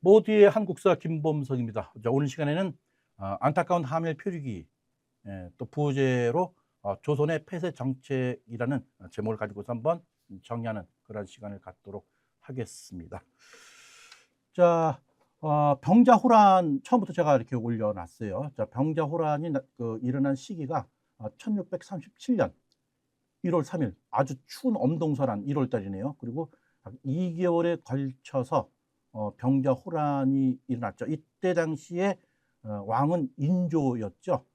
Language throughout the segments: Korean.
모두의 한국사 김범석입니다. 자, 오늘 시간에는 안타까운 한일 표류기, 또 부제로 조선의 폐쇄 정책이라는 제목을 가지고서 한번 정리하는 그런 시간을 갖도록 하겠습니다. 자, 병자호란 처음부터 제가 이렇게 올려놨어요. 자, 병자호란이 일어난 시기가 1637년 1월 3일, 아주 추운 엄동설한 1월 달이네요. 그리고 2개월에 걸쳐서 병자호란이 일어났죠. 이때 당시에 왕은 인조였죠.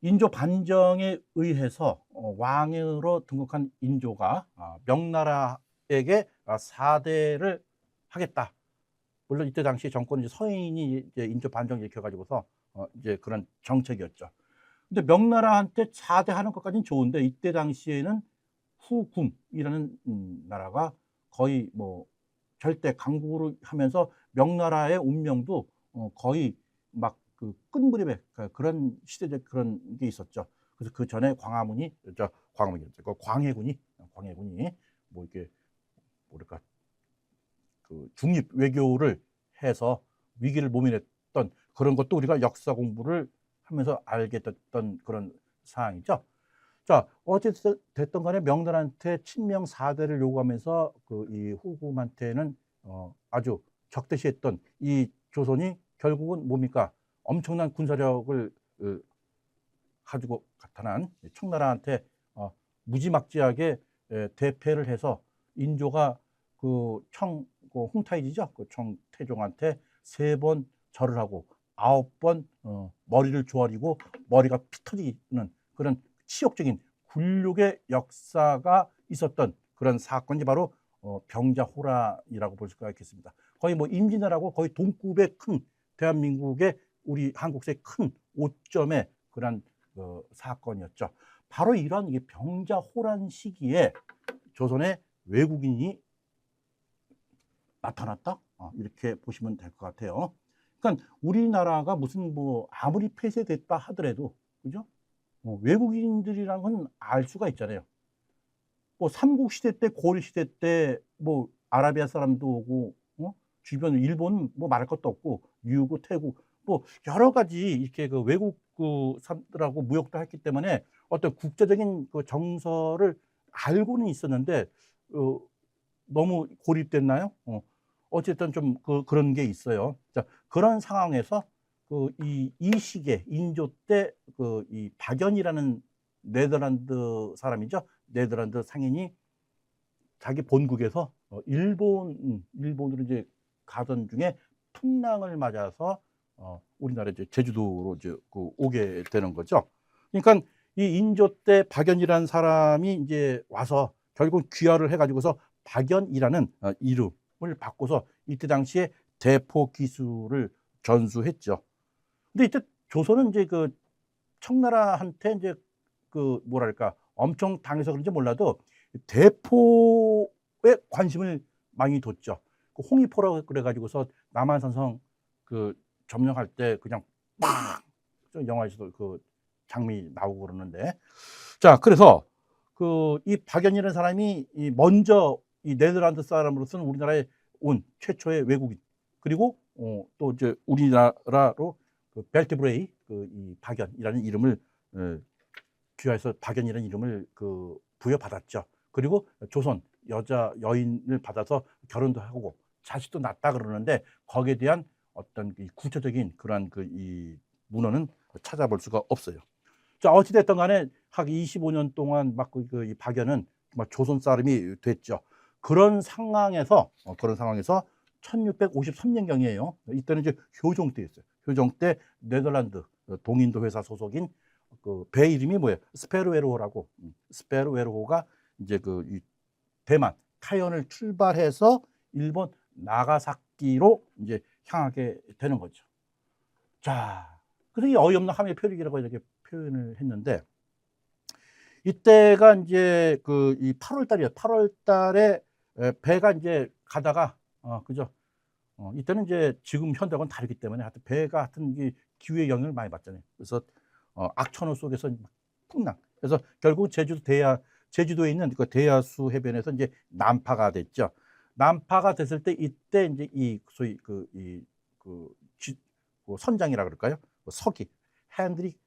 인조 반정에 의해서 왕으로 등극한 인조가 명나라에게 사대를 하겠다. 물론 이때 당시 정권은 서인이 이제 인조 반정 일으켜가지고서 이제 그런 정책이었죠. 근데 명나라한테 사대하는 것까지는 좋은데 이때 당시에는 후금이라는 나라가 거의 뭐 절대 강국으로 하면서 명나라의 운명도 거의 막 그 끝무렵에 그런 시대적 그런 게 있었죠. 그래서 그 전에 광해군이 뭐 이렇게 뭐랄까 그 중립 외교를 해서 위기를 모면했던 그런 것도 우리가 역사 공부를 하면서 알게 됐던 그런 사항이죠. 자, 어쨌든 됐던 간에 명나라한테 친명 사대를 요구하면서 그 이 후금한테는 아주 적대시했던 이 조선이 결국은 뭡니까? 엄청난 군사력을 가지고 나타난 청나라한테 무지막지하게 대패를 해서 인조가 그 홍타이지죠. 그 청태종한테 3번 절을 하고 9번 머리를 조아리고 머리가 피 터지는 그런 치욕적인 굴욕의 역사가 있었던 그런 사건이 바로 병자호란이라고 볼 수가 있겠습니다. 거의 뭐 임진왜란하고 거의 동급의 큰 대한민국의 우리 한국사의 큰 오점의 그런 사건이었죠. 바로 이런 병자호란 시기에 조선의 외국인이 나타났다? 이렇게 보시면 될 것 같아요. 그러니까 우리나라가 무슨 뭐 아무리 폐쇄됐다 하더라도, 그죠? 외국인들이란 건 알 수가 있잖아요. 뭐 삼국시대 때, 고려시대 때 뭐 아라비아 사람도 오고, 주변 일본 뭐 말할 것도 없고, 유구, 태국 뭐 여러 가지 이렇게 그 외국 그 사람들하고 무역도 했기 때문에 어떤 국제적인 그 정서를 알고는 있었는데 너무 고립됐나요? 어쨌든 좀 그런 게 있어요. 자, 그런 상황에서 이 시기에 인조 때 이 박연이라는 네덜란드 사람이죠. 네덜란드 상인이 자기 본국에서 일본으로 이제 가던 중에 풍랑을 맞아서 우리나라 이제 제주도로 이제 오게 되는 거죠. 그러니까 이 인조 때 박연이라는 사람이 이제 와서 결국 귀화를 해가지고서 박연이라는 이름을 바꿔서 이때 당시에 대포 기술을 전수했죠. 근데 이때 조선은 이제 그 청나라한테 이제 그 뭐랄까 엄청 당해서 그런지 몰라도 대포에 관심을 많이 뒀죠. 그 홍위포라고 그래가지고서 남한산성 그 점령할 때 그냥 막 영화에서도 그 장면이 나오고 그러는데, 자, 그래서 이 박연이라는 사람이 먼저 이 네덜란드 사람으로서는 우리나라에 온 최초의 외국인, 그리고 또 이제 우리나라로 그 벨트브레이 이 박연이라는 이름을 귀화해서 박연이라는 이름을 부여받았죠. 그리고 조선 여인을 받아서 결혼도 하고 자식도 낳았다 그러는데 거기에 대한 어떤 구체적인 그러한 이 문헌은 찾아볼 수가 없어요. 자, 어찌됐든 간에 한 25년 동안 막 이 박연은 막 조선 사람이 됐죠. 그런 상황에서 1653년경이에요. 이때는 이제 효종 때였어요. 효종 때 네덜란드 동인도 회사 소속인 배 이름이 뭐예요? 스페르웨로호라고. 스페르웨로호가 이제 이 대만 타이완을 출발해서 일본 나가사키로 이제 향하게 되는 거죠. 자, 그래서 이 어이없는 함의 표류기라고 이렇게 표현을 했는데, 이때가 이제 이 8월 달이에요. 8월 달에 배가 이제 가다가 그죠? 이때는 이제 지금 현대하고는 다르기 때문에 하여튼 배가 하여튼 기후의 영향을 많이 받잖아요. 그래서 악천후 속에서 풍랑. 그래서 결국 제주도에 있는 그 대야수 해변에서 이제 난파가 됐죠. 난파가 됐을 때 이때 이제 이 소위 그 선장이라 그럴까요? 그 서기 핸드릭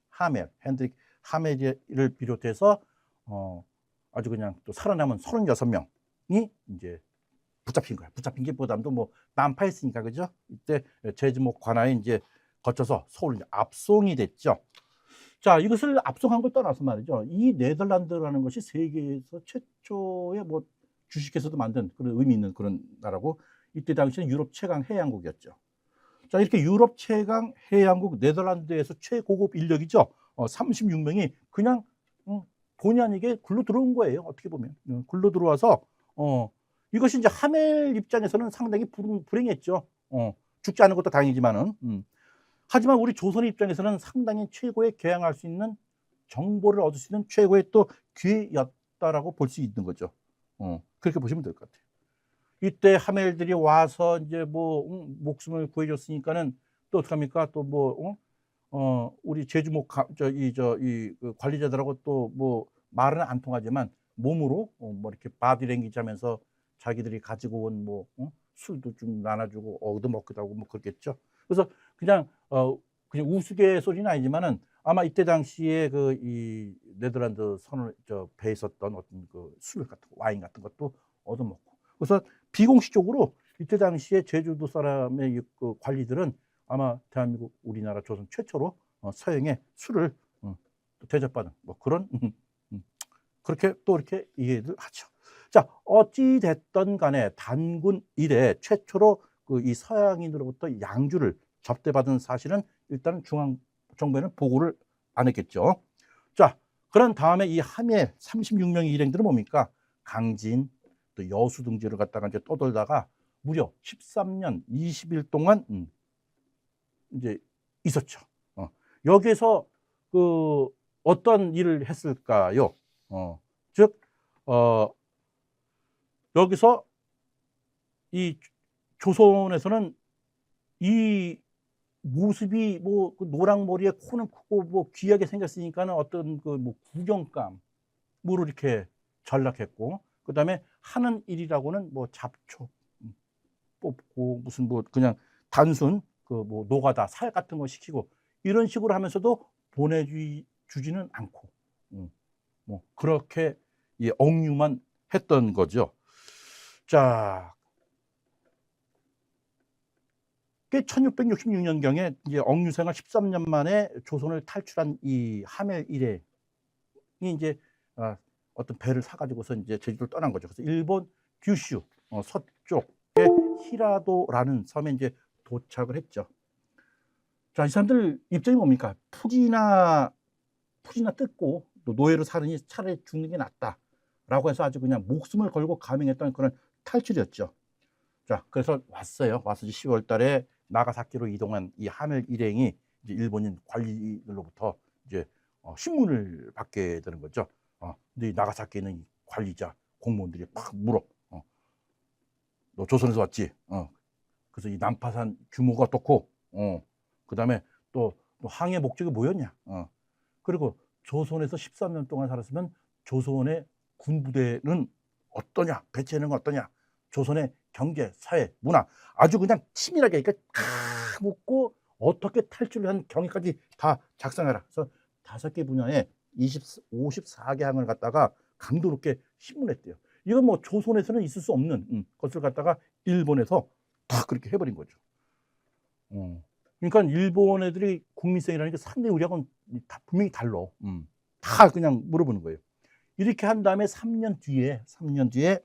하멜을 비롯해서 아주 그냥 또 살아남은 36명이 이제 붙잡힌 거야. 붙잡힌 게 보다도 뭐 난파했으니까 그죠? 이때 제주목 관하에 이제 거쳐서 서울 압송이 됐죠. 자, 이것을 압송한 걸 떠나서 말이죠. 이 네덜란드라는 것이 세계에서 최초의 뭐 주식회사도 만든 그런 의미 있는 그런 나라고, 이때 당시에는 유럽 최강 해양국이었죠. 자, 이렇게 유럽 최강 해양국 네덜란드에서 최고급 인력이죠. 36명이 그냥 본의 아니게 굴러 들어온 거예요. 어떻게 보면 굴러 들어와서 이것이 이제 하멜 입장에서는 상당히 불행했죠. 죽지 않은 것도 다행이지만은. 하지만 우리 조선의 입장에서는 상당히 최고의 개항할 수 있는 정보를 얻을 수 있는 최고의 또 기회였다라고 볼 수 있는 거죠. 그렇게 보시면 될 것 같아요. 이때 하멜들이 와서 이제 뭐 목숨을 구해줬으니까는 또 어떡합니까? 또 뭐 우리 제주목 그 관리자들하고 또 뭐 말은 안 통하지만 몸으로 뭐 이렇게 바디랭귀지 하면서 자기들이 가지고 온 뭐 술도 좀 나눠주고 얻어먹기도 하고 뭐 그렇겠죠. 그래서 그냥 우스갯소리는 아니지만은 아마 이때 당시에 그 이 네덜란드 선을 배에 있었던 어떤 그 술 같은 거, 와인 같은 것도 얻어먹고, 그래서 비공식적으로 이때 당시에 제주도 사람의 그 관리들은 아마 대한민국 우리나라 조선 최초로 서양의 술을 대접받은 뭐 그런 그렇게 또 이렇게 이해를 하죠. 자, 어찌 됐든 간에 단군 이래 최초로 그 이 서양인으로부터 양주를 접대받은 사실은 일단 중앙 정부에는 보고를 안 했겠죠. 자, 그런 다음에 이 함의 36명의 일행들은 뭡니까? 강진, 또 여수 등지를 갖다가 이제 떠돌다가 무려 13년 20일 동안 이제 있었죠. 여기에서 그 어떤 일을 했을까요? 즉 여기서 이 조선에서는 이 모습이 뭐 그 노랑머리에 코는 크고 뭐 귀하게 생겼으니까는 어떤 그 뭐 구경감으로 이렇게 전락했고, 그다음에 하는 일이라고는 뭐 잡초 뽑고 무슨 뭐 그냥 단순 그 뭐 노가다 살 같은 거 시키고 이런 식으로 하면서도 보내주지는 않고 뭐 그렇게 억류만 했던 거죠. 자, 1666년경에 이제 억류생활 13년 만에 조선을 탈출한 이 하멜 일행이 이제 어떤 배를 사가지고서 이제 제주도를 떠난 거죠. 그래서 일본 규슈 서쪽의 히라도라는 섬에 이제 도착을 했죠. 자, 이 사람들 입장이 뭡니까? 푸지나 뜯고 또 노예로 사느니 차라리 죽는 게 낫다라고 해서 아주 그냥 목숨을 걸고 감행했던 그런 탈출이었죠. 자, 그래서 왔어요. 와서 10월 달에 나가사키로 이동한 이 하멜 일행이 이제 일본인 관리들로부터 이제 신문을 받게 되는 거죠. 근데 이 나가사키에 있는 관리자 공무원들이 막 물어. 너 조선에서 왔지? 그래서 이 난파산 규모가 어떻고, 그 다음에 또 항해 목적이 뭐였냐? 그리고 조선에서 13년 동안 살았으면 조선의 군부대는 어떠냐? 배치하는 건 어떠냐? 조선의 경제, 사회, 문화 아주 그냥 치밀하게 그러니까 다 묻고 어떻게 탈출을 한 경위까지 다 작성해라. 그래서 5개 분야에 54개 항을 갖다가 강도롭게 신문했대요. 이건 뭐 조선에서는 있을 수 없는 것을 갖다가 일본에서 다 그렇게 해버린 거죠. 그러니까 일본 애들이 국민성이라는 게 상당히 우리하고는 다 분명히 달라. 다 그냥 물어보는 거예요. 이렇게 한 다음에 3년 뒤에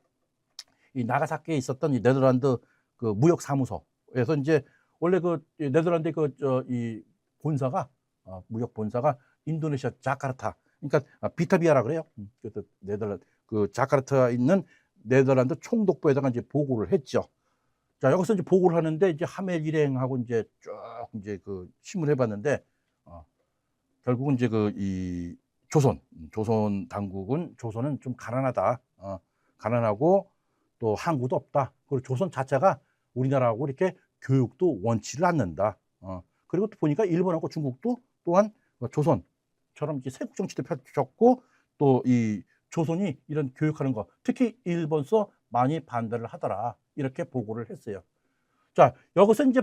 이 나가사키에 있었던 이 네덜란드 그 무역사무소에서 이제 원래 그 네덜란드 이 본사가 무역 본사가 인도네시아 자카르타, 그러니까 비타비아라 그래요. 그래서 네덜란드 그 자카르타에 있는 네덜란드 총독부에다가 이제 보고를 했죠. 자, 여기서 이제 보고를 하는데 이제 하멜 일행하고 이제 쭉 이제 그 심문을 해봤는데 결국은 이제 그 이 조선 당국은 조선은 좀 가난하다, 가난하고 또 항구도 없다. 그리고 조선 자체가 우리나라하고 이렇게 교육도 원치를 않는다. 그리고 또 보니까 일본하고 중국도 또한 조선처럼 이제 세국 정치도 펼쳤고 또 이 조선이 이런 교육하는 거, 특히 일본서 많이 반대를 하더라. 이렇게 보고를 했어요. 자, 여기서 이제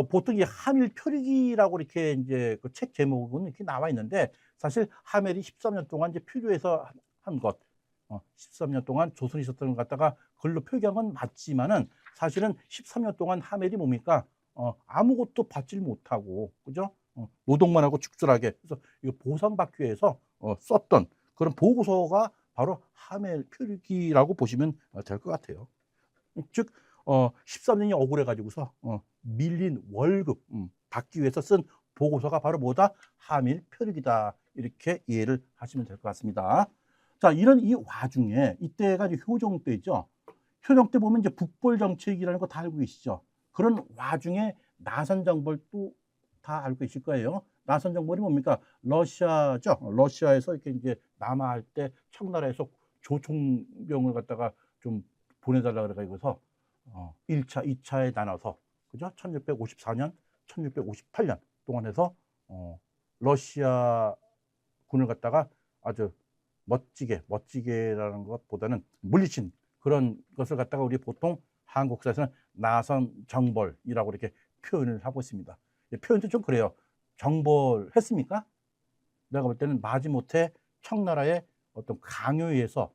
보통 이 하밀 표류기라고 이렇게 이제 그 책 제목은 이렇게 나와 있는데, 사실 하멜이 13년 동안 이제 표류해서 한 것, 13년 동안 조선에 있었던 것 갖다가 글로 표기한 건 맞지만은, 사실은 13년 동안 하멜이 뭡니까? 아무것도 받질 못하고, 그죠? 노동만 하고 축출하게. 그래서 이거 보상받기 위해서 썼던 그런 보고서가 바로 하멜 표류기라고 보시면 될 것 같아요. 즉 13년이 억울해 가지고서 밀린 월급 받기 위해서 쓴 보고서가 바로 뭐다? 하밀 표류기다. 이렇게 이해를 하시면 될 것 같습니다. 자, 이런 이 와중에 이때가 이제 효종 때죠. 효종 때 보면 이제 북벌 정책이라는 거 다 알고 계시죠. 그런 와중에 나선 정벌도 다 알고 계실 거예요. 나선 정벌이 뭡니까? 러시아죠. 러시아에서 이렇게 이제 남하할 때 청나라에서 조총병을 갖다가 좀 보내달라 그래가지고서 1차, 2차에 나눠서, 그죠? 1654년, 1658년 동안 해서 러시아 군을 갖다가 아주 멋지게라는 것보다는 물리친 그런 것을 갖다가 우리 보통 한국사에서는 나선 정벌이라고 이렇게 표현을 하고 있습니다. 표현도 좀 그래요. 정벌했습니까? 내가 볼 때는 마지못해 청나라의 어떤 강요에 의해서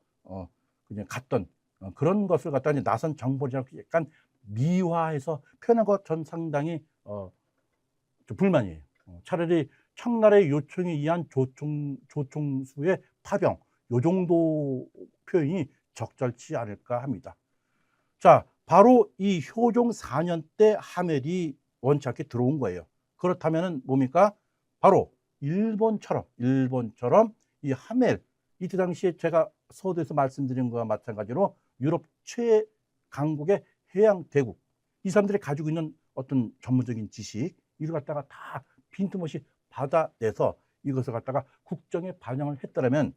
그냥 갔던 그런 것을 갖다 이제 나선 정벌이라고 약간 미화해서 표현한 것 전 상당히 좀 불만이에요. 차라리 청나라의 요청에 의한 조총수의 파병, 요 정도 표현이 적절치 않을까 합니다. 자, 바로 이 효종 4년 때 하멜이 원치 않게 들어온 거예요. 그렇다면 뭡니까? 바로 일본처럼 이 하멜, 이때 당시에 제가 서두에서 말씀드린 것과 마찬가지로 유럽 최강국의 해양 대국, 이 사람들이 가지고 있는 어떤 전문적인 지식, 이걸 갖다가 다 빈틈없이 받아내서 이것을 갖다가 국정에 반영을 했더라면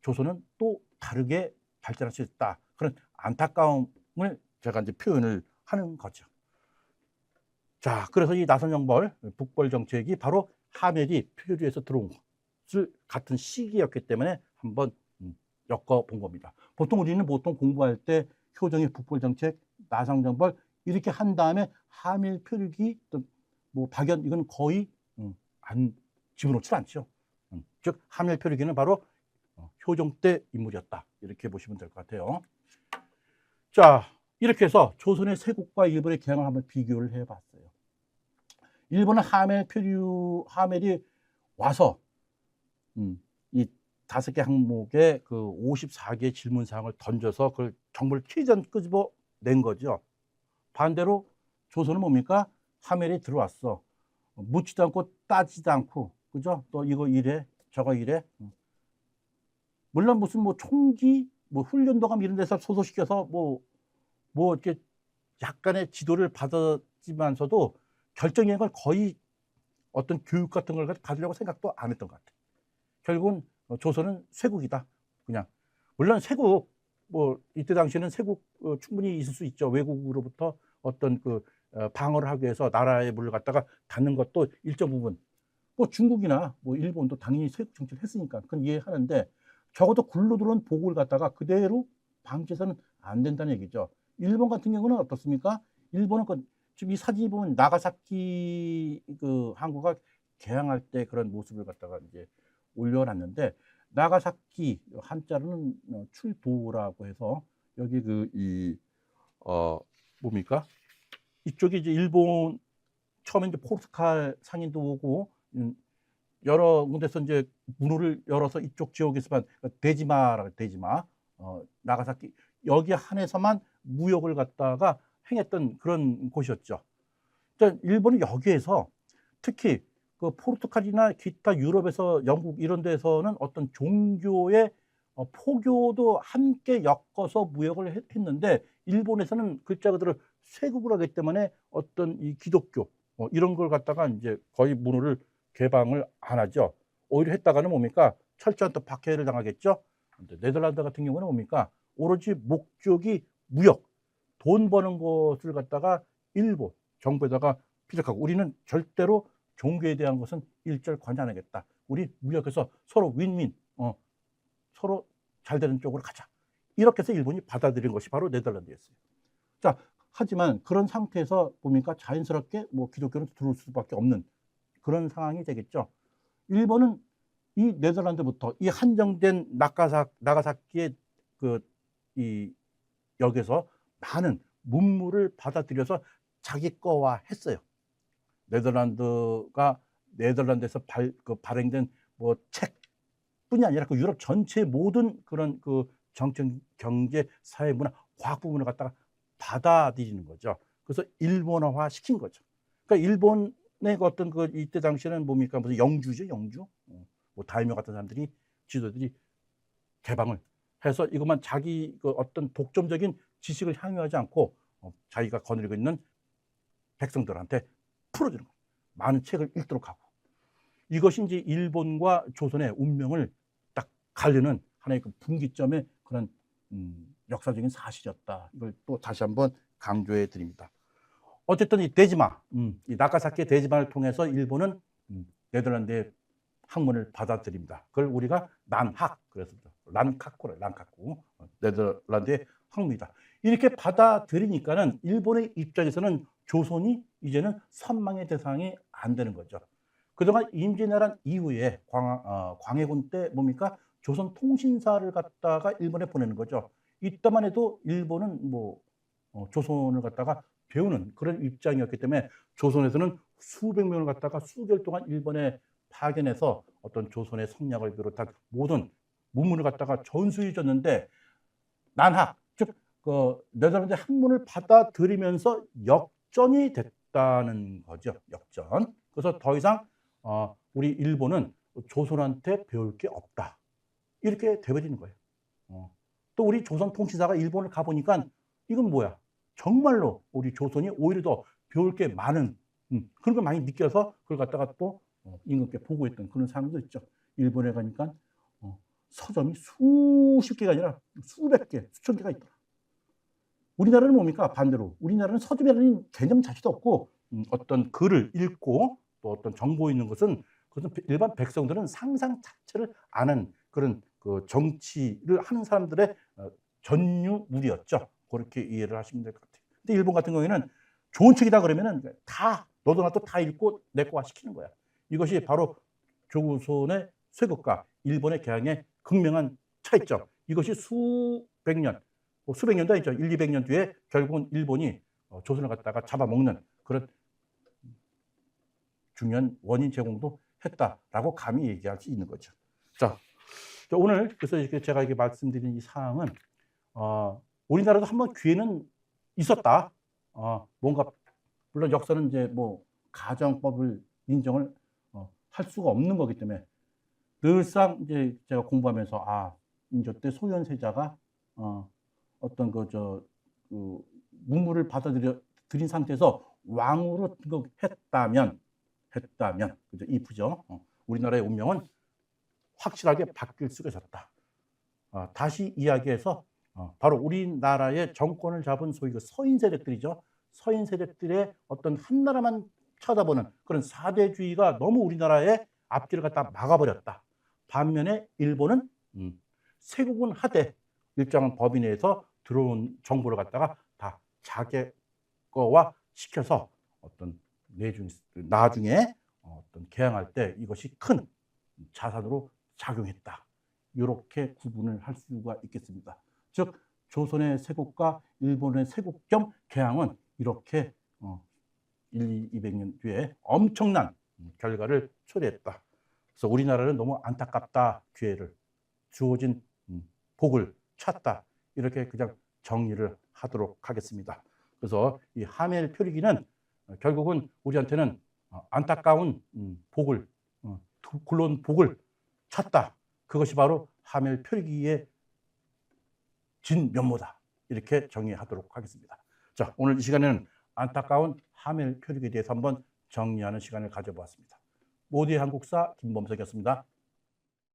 조선은 또 다르게 발전할 수 있다. 그런 안타까움을 제가 이제 표현을 하는 거죠. 자, 그래서 이 나선정벌, 북벌 정책이 바로 하멜이 표류해서 들어온 것을 같은 시기였기 때문에 한번 엮어본 겁니다. 보통 우리는 공부할 때 효정의 북벌 정책, 나선정벌 이렇게 한 다음에 하멜 표류기, 또 뭐 박연, 이건 거의 안 집어넣지 않죠. 즉 하멜 표류기는 바로 효종 때 인물이었다. 이렇게 보시면 될 것 같아요. 자, 이렇게 해서 조선의 세국과 일본의 개항을 한번 비교를 해봤어요. 일본은 하멜이 와서 이 5개 항목의 그 54개 질문 사항을 던져서 그걸 정보를 퀴전 끄집어 낸 거죠. 반대로 조선은 뭡니까? 하멜이 들어왔어. 묻지도 않고 따지도 않고, 그죠? 또 이거 이래, 저거 이래. 물론 무슨 뭐 총기, 뭐 훈련도감 이런 데서 소속시켜서 뭐 이렇게 약간의 지도를 받았지만서도 결정적인 걸 거의 어떤 교육 같은 걸 받으려고 생각도 안 했던 것 같아요. 결국은 조선은 쇄국이다. 그냥. 물론 쇄국, 뭐 이때 당시에는 쇄국 충분히 있을 수 있죠. 외국으로부터 어떤 그 방어를 하기 위해서 나라의 물을 갖다가 닫는 것도 일정 부분. 뭐 중국이나 뭐 일본도 당연히 쇄국 정책을 했으니까 그건 이해하는데, 적어도 굴러 들어온 보고를 갖다가 그대로 방치해서는 안 된다는 얘기죠. 일본 같은 경우는 어떻습니까? 일본은 지금 이 사진이 보면 나가사키 그 항구가 개항할 때 그런 모습을 갖다가 이제 올려놨는데, 나가사키 한자로는 출도라고 해서 여기 뭡니까? 이쪽이 이제 일본 처음에 이제 포르투갈 상인도 오고 여러 군데서 이제 문호를 열어서 이쪽 지역에서만 대지마 나가사키 여기 한해서만 무역을 갖다가 행했던 그런 곳이었죠. 그러니까 일본은 여기에서 특히 그 포르투갈이나 기타 유럽에서 영국 이런 데서는 어떤 종교의 포교도 함께 엮어서 무역을 했는데, 일본에서는 글자 그대로 쇄국을 하기 때문에 어떤 이 기독교 이런 걸 갖다가 이제 거의 문호를 개방을 안 하죠. 오히려 했다가는 뭡니까? 철저한 또 박해를 당하겠죠. 네덜란드 같은 경우는 뭡니까? 오로지 목적이 무역, 돈 버는 것을 갖다가 일본 정부에다가 피력하고, 우리는 절대로 종교에 대한 것은 일절 관여 안 하겠다. 우리 무역해서 서로 윈윈, 서로 잘 되는 쪽으로 가자. 이렇게 해서 일본이 받아들인 것이 바로 네덜란드였어요. 자, 하지만 그런 상태에서 보니까 자연스럽게 뭐 기독교는 들어올 수밖에 없는 그런 상황이 되겠죠. 일본은 이 네덜란드부터 이 한정된 나가사키의 이 역에서 많은 문물을 받아들여서 자기 거화 했어요. 네덜란드에서 발행된 뭐 책뿐이 아니라 그 유럽 전체 모든 그런 정치, 경제, 사회, 문화, 과학 부분을 갖다가 받아들이는 거죠. 그래서 일본어화 시킨 거죠. 그러니까 일본의 어떤 이때 당시에는 뭡니까? 무슨 영주죠, 영주. 뭐 다이묘 같은 사람들이 지도들이 개방을 해서 이것만 자기 어떤 독점적인 지식을 향유하지 않고 자기가 거느리고 있는 백성들한테 풀어주는 거예요. 많은 책을 읽도록 하고. 이것이 이제 일본과 조선의 운명을 딱 가르는 하나의 분기점의 그런 역사적인 사실이었다. 이걸 또 다시 한번 강조해 드립니다. 어쨌든 이 대지마, 이 나가사키 대지마를 통해서 일본은 네덜란드의 학문을 받아들입니다. 그걸 우리가 난학, 그래서 란카쿠, 네덜란드의 학문이다. 이렇게 받아들이니까는 일본의 입장에서는 조선이 이제는 선망의 대상이 안 되는 거죠. 그동안 임진왜란 이후에 광해군 때 뭡니까? 조선 통신사를 갖다가 일본에 보내는 거죠. 이때만 해도 일본은 뭐 조선을 갖다가 배우는 그런 입장이었기 때문에 조선에서는 수백 명을 갖다가 수개월 동안 일본에 파견해서 어떤 조선의 성략을 비롯한 모든 문물을 갖다가 전수해 줬는데 난학, 즉 네덜란드 학문을 받아들이면서 역전이 됐다는 거죠. 역전. 그래서 더 이상 우리 일본은 조선한테 배울 게 없다. 이렇게 돼버리는 거예요. 또 우리 조선 통치사가 일본을 가보니까 이건 뭐야? 정말로 우리 조선이 오히려 더 배울 게 많은 그런 걸 많이 느껴서 그걸 갖다가 또 임금께 보고했던 그런 상황도 있죠. 일본에 가니까 서점이 수십 개가 아니라 수백 개, 수천 개가 있더라. 우리나라는 뭡니까? 반대로 우리나라는 서점이라는 개념 자체도 없고 어떤 글을 읽고 또 어떤 정보 있는 것은 그것은 일반 백성들은 상상 자체를 아는 그런 정치를 하는 사람들의 전유물이었죠. 그렇게 이해를 하시면 될 것 같아요. 근데 일본 같은 경우에는 좋은 책이다 그러면은 다 너도 나도 다 읽고 내 거화 시키는 거야. 이것이 바로 조선의 쇄국과 일본의 개항의 극명한 차이점. 이것이 수백 년도 아니죠. 1, 200년 뒤에 결국은 일본이 조선을 갖다가 잡아먹는 그런 중요한 원인 제공도 했다라고 감히 얘기할 수 있는 거죠. 자, 오늘 그래서 이렇게 제가 이렇게 말씀드린 이 사항은 우리나라도 한번 기회는 있었다. 뭔가 물론 역사는 이제 뭐 가정법을 인정을 할 수가 없는 거기 때문에 늘상 이제 제가 공부하면서 인조 때 소현세자가 어떤 문물을 받아들인 상태에서 왕으로 등극했다면 그죠? 이프죠. 우리나라의 운명은 확실하게 바뀔 수가 있었다. 다시 이야기해서 바로 우리나라의 정권을 잡은 소위 서인 세력들이죠. 서인 세력들의 어떤 한 나라만 쳐다보는 그런 사대주의가 너무 우리나라의 앞길을 갖다 막아버렸다. 반면에 일본은 세국은 하되 일정한 범위 내에서 들어온 정보를 갖다가 다 자기 거와 시켜서 어떤 나중에 어떤 개항할 때 이것이 큰 자산으로 작용했다. 이렇게 구분을 할 수가 있겠습니다. 즉 조선의 세국과 일본의 세국 겸 개항은 이렇게 200년 뒤에 엄청난 결과를 초래했다. 그래서 우리나라는 너무 안타깝다. 기회를 주어진 복을 찾다. 이렇게 그냥 정리를 하도록 하겠습니다. 그래서 이 하멜 표리기는 결국은 우리한테는 안타까운 복을 굴러온 복을 찾다. 그것이 바로 하멜 표리기의 진면모다. 이렇게 정의하도록 하겠습니다. 자, 오늘 이 시간에는 안타까운 하멜 표리기에 대해서 한번 정리하는 시간을 가져보았습니다. 모두의 한국사 김범석이었습니다.